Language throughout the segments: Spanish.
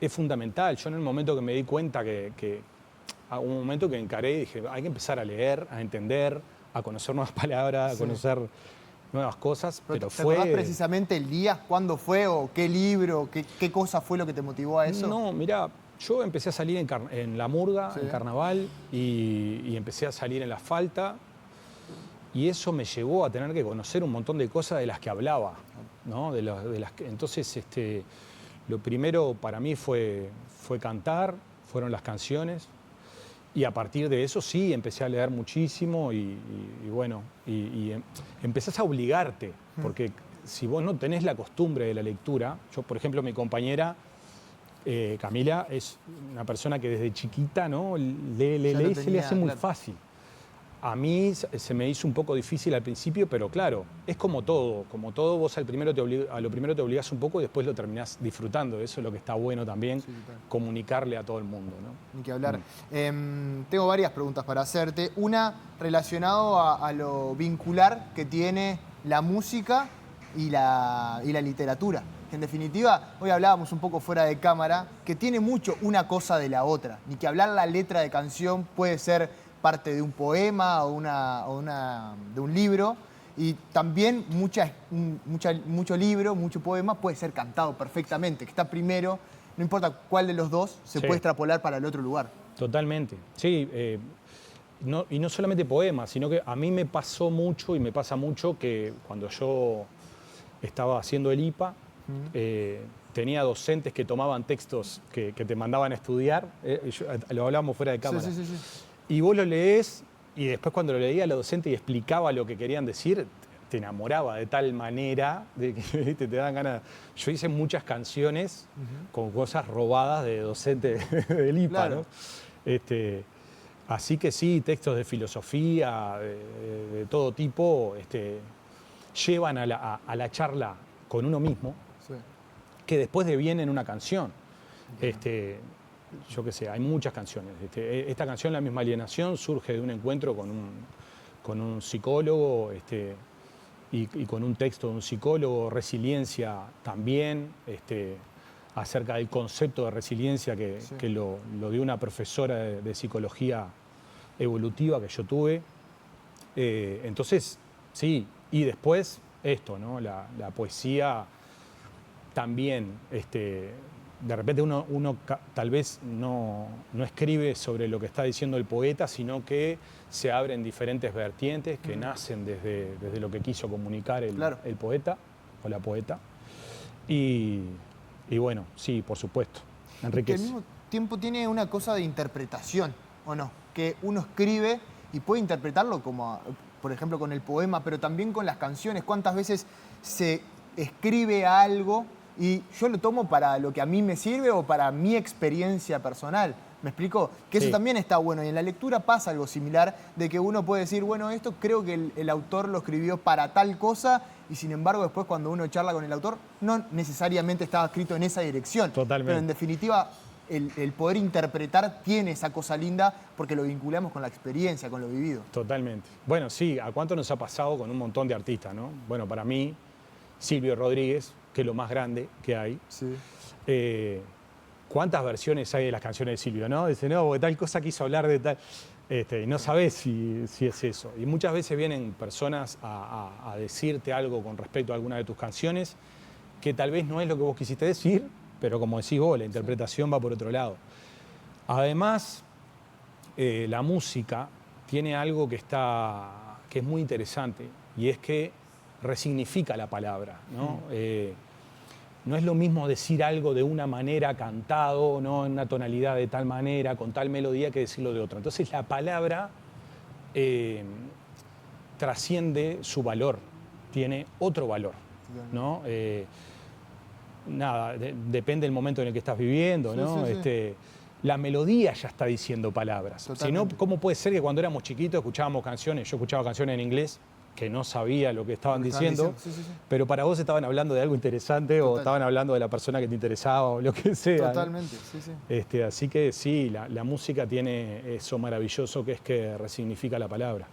es fundamental. Yo en el momento que me di cuenta que a un momento que encaré y dije, hay que empezar a leer, a entender, a conocer nuevas palabras, a conocer nuevas cosas, pero ¿Te fue... acordás precisamente el día, cuándo fue o qué libro, qué cosa fue lo que te motivó a eso? No, mirá, yo empecé a salir en la murga, Sí. en carnaval, y empecé a salir en la falta, y eso me llevó a tener que conocer un montón de cosas de las que hablaba, ¿no? Entonces, lo primero para mí fue cantar, fueron las canciones, y a partir de eso sí, empecé a leer muchísimo y empezás a obligarte, porque si vos no tenés la costumbre de la lectura, yo por ejemplo mi compañera Camila es una persona que desde chiquita, ¿no? lee Ya lo y se le tenía, hace muy claro. fácil. A mí se me hizo un poco difícil al principio, pero claro, es como todo vos a lo primero te obligás un poco y después lo terminás disfrutando. Eso es lo que está bueno también, Sí, total. comunicarle a todo el mundo, ¿no? Ni que hablar. Tengo varias preguntas para hacerte. Una relacionado a lo vincular que tiene la música y la literatura. En definitiva, hoy hablábamos un poco fuera de cámara, que tiene mucho una cosa de la otra. Ni que hablar la letra de canción puede ser parte de un poema de un libro. Y también mucho libro, mucho poema puede ser cantado perfectamente, que está primero. No importa cuál de los dos se Sí. puede extrapolar para el otro lugar. Totalmente. Sí, y no solamente poemas, sino que a mí me pasó mucho y me pasa mucho que cuando yo estaba haciendo el IPA, tenía docentes que tomaban textos que te mandaban a estudiar, lo hablábamos fuera de cámara, Sí. y vos lo leés y después cuando lo leía la docente y explicaba lo que querían decir, te enamoraba de tal manera de que ¿viste? Te dan ganas. Yo hice muchas canciones con cosas robadas de docentes del IPA, Claro. ¿no? Así que sí, textos de filosofía, de todo tipo, llevan a la charla con uno mismo, Sí. que después deviene en una canción. Yo qué sé, hay muchas canciones. Esta canción, La misma alienación, surge de un encuentro con un psicólogo y con un texto de un psicólogo, Resiliencia también, acerca del concepto de resiliencia que lo dio una profesora de psicología evolutiva que yo tuve. Entonces, sí, y después esto, ¿no? La poesía también, de repente uno tal vez no escribe sobre lo que está diciendo el poeta, sino que se abren diferentes vertientes que nacen desde lo que quiso comunicar Claro. el poeta o la poeta. Y bueno, sí, por supuesto, Que enriquece. al mismo tiempo tiene una cosa de interpretación, ¿o no? Que uno escribe y puede interpretarlo como, por ejemplo, con el poema, pero también con las canciones. ¿Cuántas veces se escribe algo y yo lo tomo para lo que a mí me sirve o para mi experiencia personal? ¿Me explico? Que eso Sí. también está bueno. Y en la lectura pasa algo similar, de que uno puede decir, bueno, esto creo que el autor lo escribió para tal cosa, y sin embargo después cuando uno charla con el autor, no necesariamente estaba escrito en esa dirección. Totalmente. Pero en definitiva, el poder interpretar tiene esa cosa linda porque lo vinculamos con la experiencia, con lo vivido. Totalmente. Bueno, sí, ¿a cuánto nos ha pasado con un montón de artistas, no? Bueno, para mí, Silvio Rodríguez, que es lo más grande que hay. Sí. ¿Cuántas versiones hay de las canciones de Silvio, no? Dice, no, porque tal cosa quiso hablar de tal... y no sabés si es eso. Y muchas veces vienen personas a decirte algo con respecto a alguna de tus canciones que tal vez no es lo que vos quisiste decir, pero como decís vos, la interpretación va por otro lado. Además, la música tiene algo que es muy interesante, y es que resignifica la palabra, ¿no? No es lo mismo decir algo de una manera cantado, ¿no? En una tonalidad de tal manera, con tal melodía, que decirlo de otra. Entonces la palabra trasciende su valor, tiene otro valor, ¿no? Depende del momento en el que estás viviendo, ¿no? Sí. La melodía ya está diciendo palabras. Si no, Totalmente. ¿cómo puede ser que cuando éramos chiquitos escuchábamos canciones? Yo escuchaba canciones en inglés que no sabía lo que estaban diciendo, Sí. pero para vos estaban hablando de algo interesante o estaban hablando de la persona que te interesaba o lo que sea, ¿no? Totalmente, sí. Así que sí, la música tiene eso maravilloso que es que resignifica la palabra.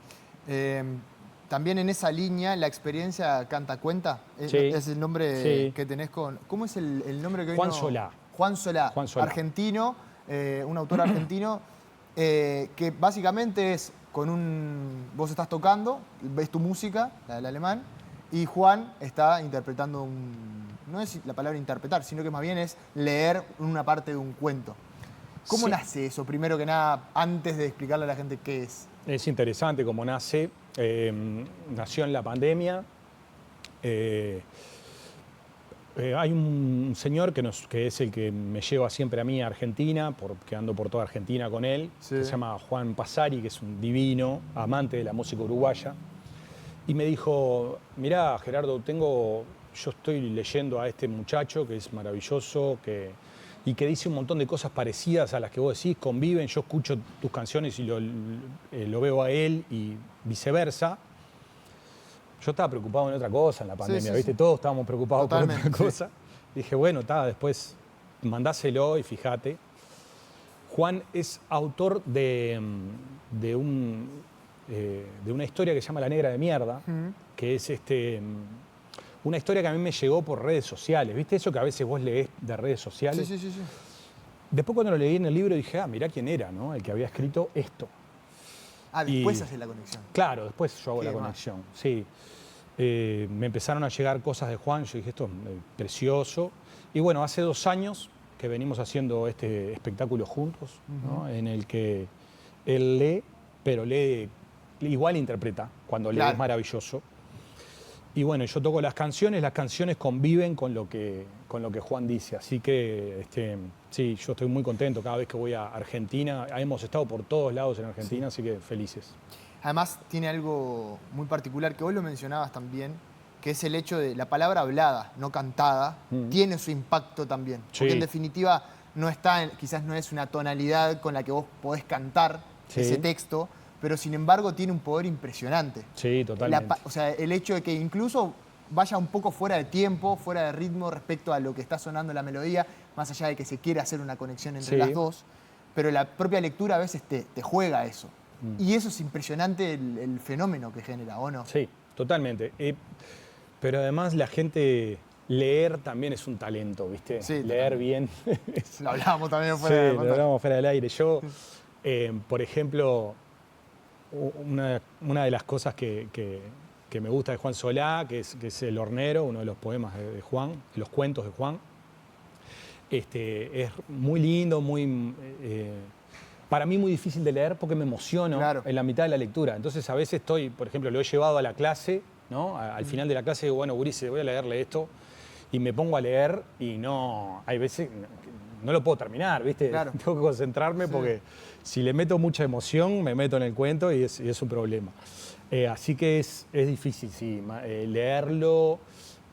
También en esa línea, la experiencia Canta Cuenta, Sí. es el nombre Sí. que tenés con... ¿Cómo es el nombre que hoy Juan no- Solá. Juan Solá, Juan Solá. argentino, un autor argentino, que básicamente es vos estás tocando, ves tu música, la del alemán, y Juan está interpretando no es la palabra interpretar, sino que más bien es leer una parte de un cuento. ¿Cómo Sí. nace eso, primero que nada, antes de explicarle a la gente qué es? Es interesante cómo nace. Nació en la pandemia. Hay un señor que es el que me lleva siempre a mí a Argentina, porque ando por toda Argentina con él, Sí. que se llama Juan Pasari, que es un divino amante de la música uruguaya. Y me dijo, mirá, Gerardo, yo estoy leyendo a este muchacho que es maravilloso, y que dice un montón de cosas parecidas a las que vos decís, conviven, yo escucho tus canciones y lo veo a él y viceversa. Yo estaba preocupado en otra cosa en la pandemia, sí, ¿viste? sí. Todos estábamos preocupados por Totalmente, otra cosa. Dije, bueno, después mandáselo y fíjate. Juan es autor de una historia que se llama La Negra de Mierda, que es una historia que a mí me llegó por redes sociales. ¿Viste eso que a veces vos leés de redes sociales? Sí. Después cuando lo leí en el libro dije, mirá quién era, ¿no? El que había escrito esto. Después Y- hace la conexión. Claro, después yo hago la Qué más. conexión, sí. Me empezaron a llegar cosas de Juan, yo dije, esto es precioso. Y bueno, hace 2 años que venimos haciendo este espectáculo juntos, ¿no? En el que él lee, pero lee, igual interpreta, cuando lee Claro. es maravilloso. Y bueno, yo toco las canciones conviven con lo que Juan dice. Así que sí, yo estoy muy contento cada vez que voy a Argentina. Hemos estado por todos lados en Argentina, así que felices. Además, tiene algo muy particular que vos lo mencionabas también, que es el hecho de la palabra hablada, no cantada, tiene su impacto también. Porque Sí. en definitiva quizás no es una tonalidad con la que vos podés cantar Sí. ese texto, pero sin embargo tiene un poder impresionante. Sí, totalmente. O sea, el hecho de que incluso vaya un poco fuera de tiempo, fuera de ritmo respecto a lo que está sonando la melodía, más allá de que se quiera hacer una conexión entre Sí. las dos, pero la propia lectura a veces te juega eso. Y eso es impresionante el fenómeno que genera, ¿o no? Sí, totalmente. Pero además la gente, leer también es un talento, ¿viste? Sí, leer bien. Lo hablábamos también Sí, fuera de lo pantalla. hablamos fuera del aire. Yo, por ejemplo, una de las cosas que me gusta de Juan Solá, que es El Hornero, uno de los poemas de Juan, los cuentos de Juan, es muy lindo, para mí muy difícil de leer porque me emociono Claro. en la mitad de la lectura. Entonces a veces por ejemplo, lo he llevado a la clase, ¿no? Al final de la clase digo, bueno, Gurice, voy a leerle esto, y me pongo a leer y hay veces no lo puedo terminar, ¿viste? Claro. Tengo que concentrarme porque si le meto mucha emoción, me meto en el cuento y es un problema. Así que es difícil, sí, leerlo,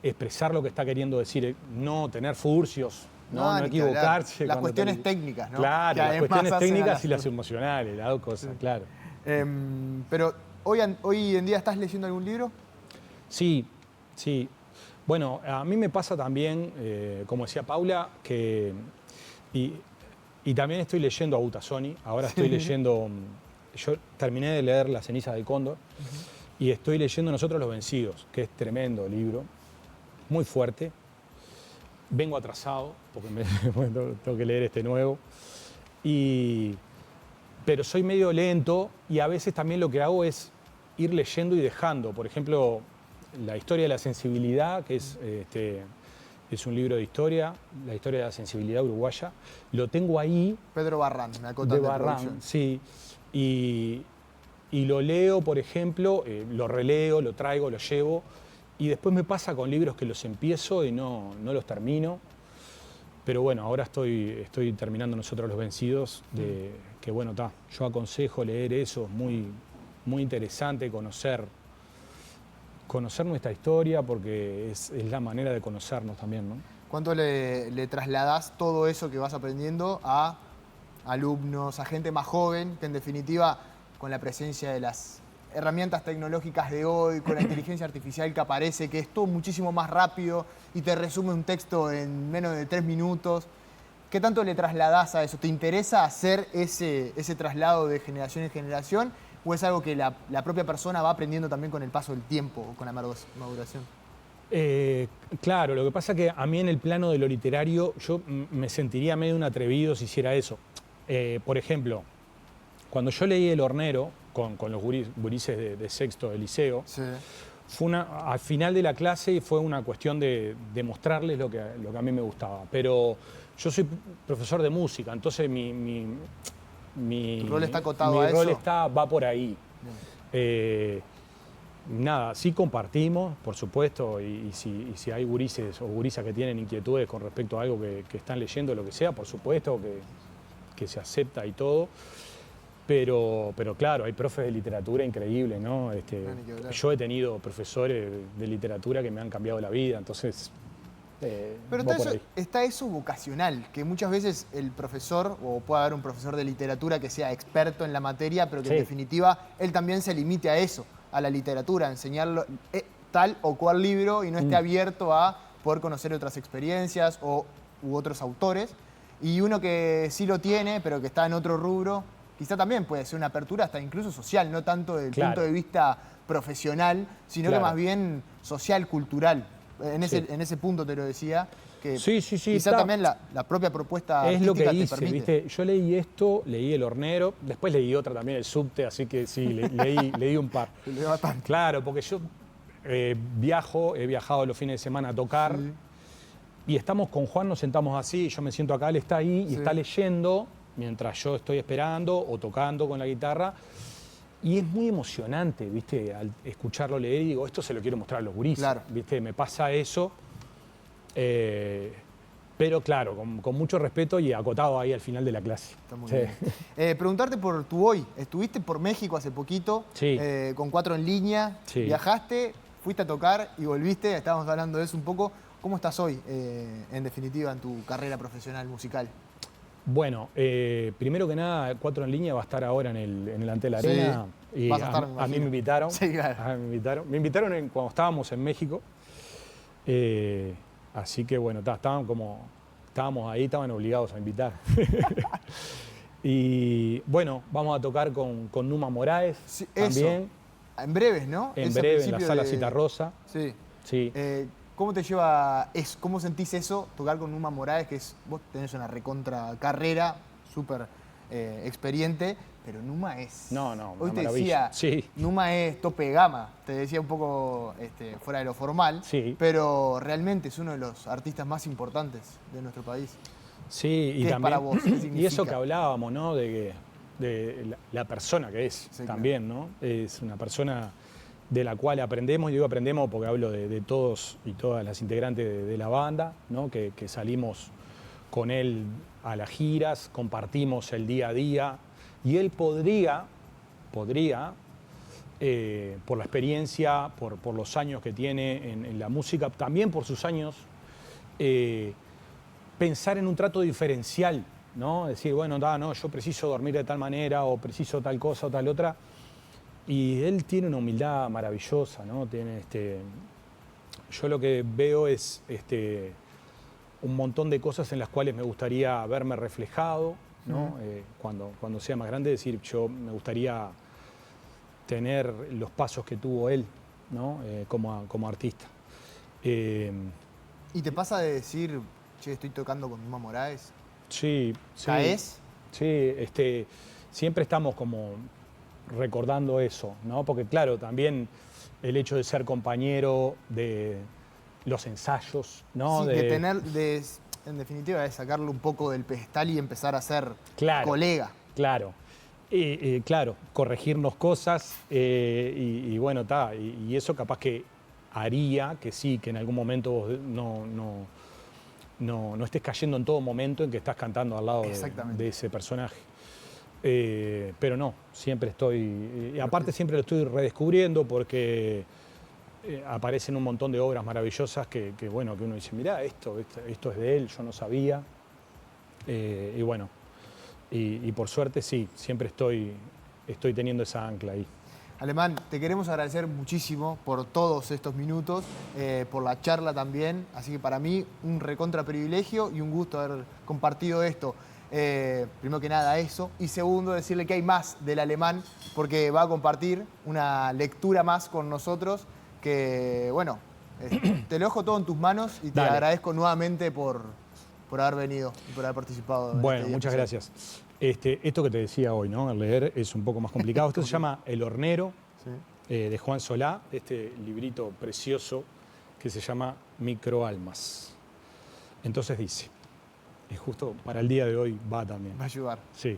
expresar lo que está queriendo decir, no tener furcios, no ni que hablar. equivocarse. Las cuando cuestiones técnicas, ¿no? Claro, Que las además cuestiones hacen a técnicas las- y las emocionales, las dos cosas, claro. Pero hoy en día, ¿estás leyendo algún libro? Sí, sí. Bueno, a mí me pasa también, como decía Paula, y también estoy leyendo a Butazzoni. Ahora estoy leyendo, yo terminé de leer La ceniza del cóndor y estoy leyendo Nosotros los vencidos, que es tremendo libro, muy fuerte. Vengo atrasado porque tengo que leer este nuevo. Pero soy medio lento y a veces también lo que hago es ir leyendo y dejando. Por ejemplo, La historia de la sensibilidad, que es un libro de historia, la historia de la sensibilidad uruguaya. Lo tengo ahí, Pedro Barrán, me acotan de de Barrán, producción. sí. Y lo leo, por ejemplo, lo releo, lo traigo, lo llevo. Y después me pasa con libros que los empiezo y no los termino. Pero bueno, ahora estoy terminando Nosotros los vencidos, que bueno, yo aconsejo leer eso, es muy, muy interesante conocer nuestra historia porque es la manera de conocernos también, ¿no? ¿Cuánto le trasladás todo eso que vas aprendiendo a alumnos, a gente más joven, que en definitiva, con la presencia de las herramientas tecnológicas de hoy, con la inteligencia artificial que aparece, que es todo muchísimo más rápido y te resume un texto en menos de 3 minutos? ¿Qué tanto le trasladás a eso? ¿Te interesa hacer ese traslado de generación en generación? ¿O es algo que la propia persona va aprendiendo también con el paso del tiempo o con la maduración? Claro, lo que pasa es que a mí en el plano de lo literario yo me sentiría medio un atrevido si hiciera eso. Por ejemplo, cuando yo leí El Hornero con los gurises de sexto de liceo, Sí. fue al final de la clase fue una cuestión de mostrarles lo que a mí me gustaba. Pero yo soy profesor de música, entonces ¿Tu rol está acotado a rol eso? va por ahí. Nada, sí compartimos, por supuesto, y si hay gurises o gurisas que tienen inquietudes con respecto a algo que están leyendo, lo que sea, por supuesto que se acepta y todo. Pero claro, hay profes de literatura increíbles, ¿no? No, ni que hablar. Yo he tenido profesores de literatura que me han cambiado la vida, entonces Pero va está por eso, ahí. está eso vocacional, que muchas veces el profesor, o puede haber un profesor de literatura que sea experto en la materia, pero que en Sí. definitiva él también se limite a eso, a la literatura, a enseñarlo tal o cual libro y no esté abierto a poder conocer otras experiencias u otros autores. Y uno que sí lo tiene, pero que está en otro rubro, quizá también puede ser una apertura hasta incluso social, no tanto desde el Claro. punto de vista profesional, sino Claro. que más bien social, cultural. Sí. En ese punto te lo decía, que Sí, quizá está. también la propia propuesta Es lo que artística te hice, permite. ¿viste? Yo leí esto, leí El Hornero, después leí otra también, El Subte, así que sí, leí un par. Te leo bastante. Claro, porque yo he viajado los fines de semana a tocar Sí. y estamos con Juan, nos sentamos así, yo me siento acá, él está ahí y Sí. está leyendo mientras yo estoy esperando o tocando con la guitarra. Y es muy emocionante, ¿viste? Al escucharlo leer y digo, esto se lo quiero mostrar a los gurises, Claro. ¿viste? Me pasa eso. Pero claro, con mucho respeto y acotado ahí al final de la clase. Está muy Sí. bien. Preguntarte por tu hoy. Estuviste por México hace poquito, Sí. con 4 en línea. Sí. Viajaste, fuiste a tocar y volviste. Estábamos hablando de eso un poco. ¿Cómo estás hoy, en definitiva, en tu carrera profesional musical? Bueno, primero que nada, 4 en línea va a estar ahora en el Antel Sí, Arena. Y vas a estar, me a mí imagino. me invitaron. Sí, claro. Me invitaron cuando estábamos en México. Así que bueno, estábamos ahí, estaban obligados a invitar. Y bueno, vamos a tocar con Numa Moraes Sí, eso. también. En breves, ¿no? En Ese breve, en la principio sala de- Citarrosa. Sí. Sí. ¿Cómo te lleva eso? ¿Cómo sentís eso, tocar con Numa Moraes, que vos tenés una recontra carrera, súper experiente, pero Numa es... No, una Hoy te maravilla. decía, Sí. Numa es tope de gama, te decía un poco fuera de lo formal, Sí. pero realmente es uno de los artistas más importantes de nuestro país. Sí, y ¿Qué es también. para vos? ¿Qué Y eso significa? que hablábamos, ¿no? De la persona que es Sí, también, ¿no? Es una persona de la cual aprendemos, y digo aprendemos porque hablo de todos y todas las integrantes de la banda, ¿no? Que salimos con él a las giras, compartimos el día a día, y él podría por la experiencia, por los años que tiene en la música, también por sus años, pensar en un trato diferencial, ¿no? Decir, bueno, no, yo preciso dormir de tal manera o preciso tal cosa o tal otra. Y él tiene una humildad maravillosa, ¿no? Yo lo que veo es un montón de cosas en las cuales me gustaría verme reflejado, ¿no? Cuando sea más grande, decir, yo me gustaría tener los pasos que tuvo él, ¿no? Como artista. ¿Y te pasa de decir, che, estoy tocando con Numa Moraes? Sí, sí. ¿Caes? Sí, siempre estamos como recordando eso, ¿no? Porque claro, también el hecho de ser compañero de los ensayos, ¿no? Sí, en definitiva, de sacarlo un poco del pedestal y empezar a ser Claro. colega. Claro. Claro, corregirnos cosas y bueno, y eso capaz que haría que sí, que en algún momento vos no estés cayendo en todo momento en que estás cantando al lado Exactamente. de ese personaje. Pero no, siempre estoy... Y aparte siempre lo estoy redescubriendo porque aparecen un montón de obras maravillosas que bueno, que uno dice, mirá, esto es de él, yo no sabía. Y bueno, y por suerte sí, siempre estoy teniendo esa ancla ahí. Alemán, te queremos agradecer muchísimo por todos estos minutos, por la charla también. Así que para mí un recontra privilegio y un gusto haber compartido esto. Primero que nada eso. Y segundo, decirle que hay más del Alemán porque va a compartir una lectura más con nosotros que, bueno, Te lo dejo todo en tus manos y te Dale. agradezco nuevamente por haber venido y por haber participado. en Bueno, este día muchas especial. gracias. Esto que te decía hoy, ¿no? El leer es un poco más complicado. Esto se llama El Hornero, Sí. de Juan Solá, este librito precioso que se llama Microalmas. Entonces dice, y justo para el día de hoy va también. Va a ayudar. Sí.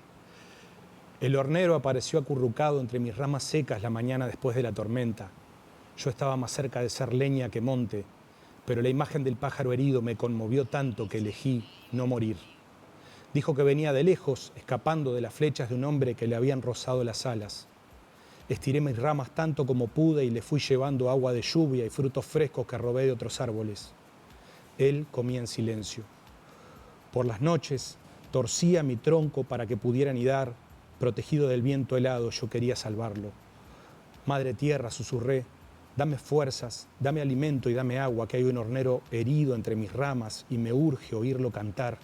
El hornero apareció acurrucado entre mis ramas secas la mañana después de la tormenta. Yo estaba más cerca de ser leña que monte, pero la imagen del pájaro herido me conmovió tanto que elegí no morir. Dijo que venía de lejos, escapando de las flechas de un hombre que le habían rozado las alas. Estiré mis ramas tanto como pude y le fui llevando agua de lluvia y frutos frescos que robé de otros árboles. Él comía en silencio. Por las noches torcía mi tronco para que pudiera anidar. Protegido del viento helado, yo quería salvarlo. Madre tierra, susurré, dame fuerzas, dame alimento y dame agua, que hay un hornero herido entre mis ramas y me urge oírlo cantar.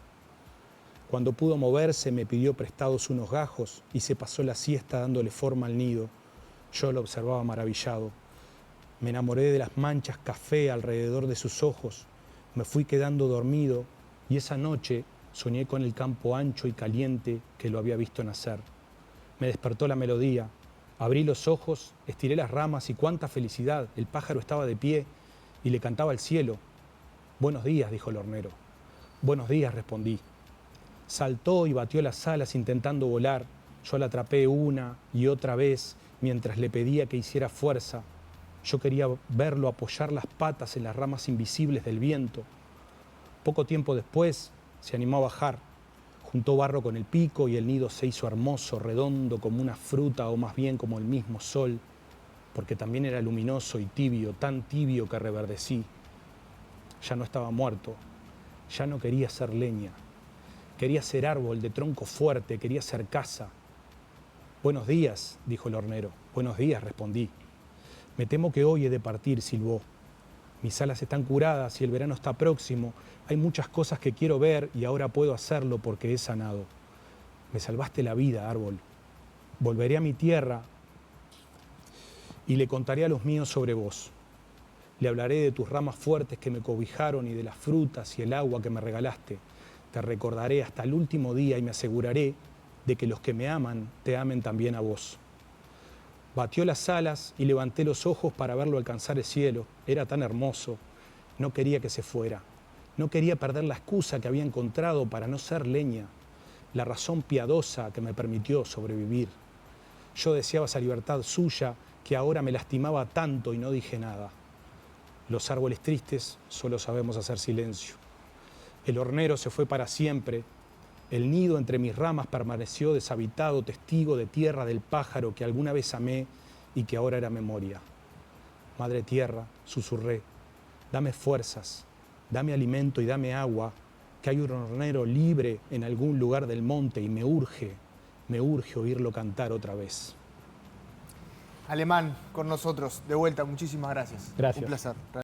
Cuando pudo moverse me pidió prestados unos gajos y se pasó la siesta dándole forma al nido. Yo lo observaba maravillado. Me enamoré de las manchas café alrededor de sus ojos. Me fui quedando dormido y esa noche soñé con el campo ancho y caliente que lo había visto nacer. Me despertó la melodía. Abrí los ojos, estiré las ramas y cuánta felicidad. El pájaro estaba de pie y le cantaba al cielo. Buenos días, dijo el hornero. Buenos días, respondí. Saltó y batió las alas intentando volar. Yo la atrapé una y otra vez mientras le pedía que hiciera fuerza. Yo quería verlo apoyar las patas en las ramas invisibles del viento. Poco tiempo después se animó a bajar. Juntó barro con el pico y el nido se hizo hermoso, redondo como una fruta o más bien como el mismo sol, porque también era luminoso y tibio, tan tibio que reverdecí. Ya no estaba muerto, ya no quería ser leña. Quería ser árbol de tronco fuerte, quería ser casa. Buenos días, dijo el hornero. Buenos días, respondí. Me temo que hoy he de partir, silbó. Mis alas están curadas y el verano está próximo. Hay muchas cosas que quiero ver y ahora puedo hacerlo porque he sanado. Me salvaste la vida, árbol. Volveré a mi tierra y le contaré a los míos sobre vos. Le hablaré de tus ramas fuertes que me cobijaron y de las frutas y el agua que me regalaste. Te recordaré hasta el último día y me aseguraré de que los que me aman te amen también a vos. Batió las alas y levanté los ojos para verlo alcanzar el cielo. Era tan hermoso. No quería que se fuera. No quería perder la excusa que había encontrado para no ser leña, la razón piadosa que me permitió sobrevivir. Yo deseaba esa libertad suya que ahora me lastimaba tanto y no dije nada. Los árboles tristes solo sabemos hacer silencio. El hornero se fue para siempre. El nido entre mis ramas permaneció deshabitado, testigo de tierra del pájaro que alguna vez amé y que ahora era memoria. Madre tierra, susurré, dame fuerzas, dame alimento y dame agua, que hay un hornero libre en algún lugar del monte y me urge oírlo cantar otra vez. Alemán, con nosotros, de vuelta, muchísimas gracias. Gracias. Un placer.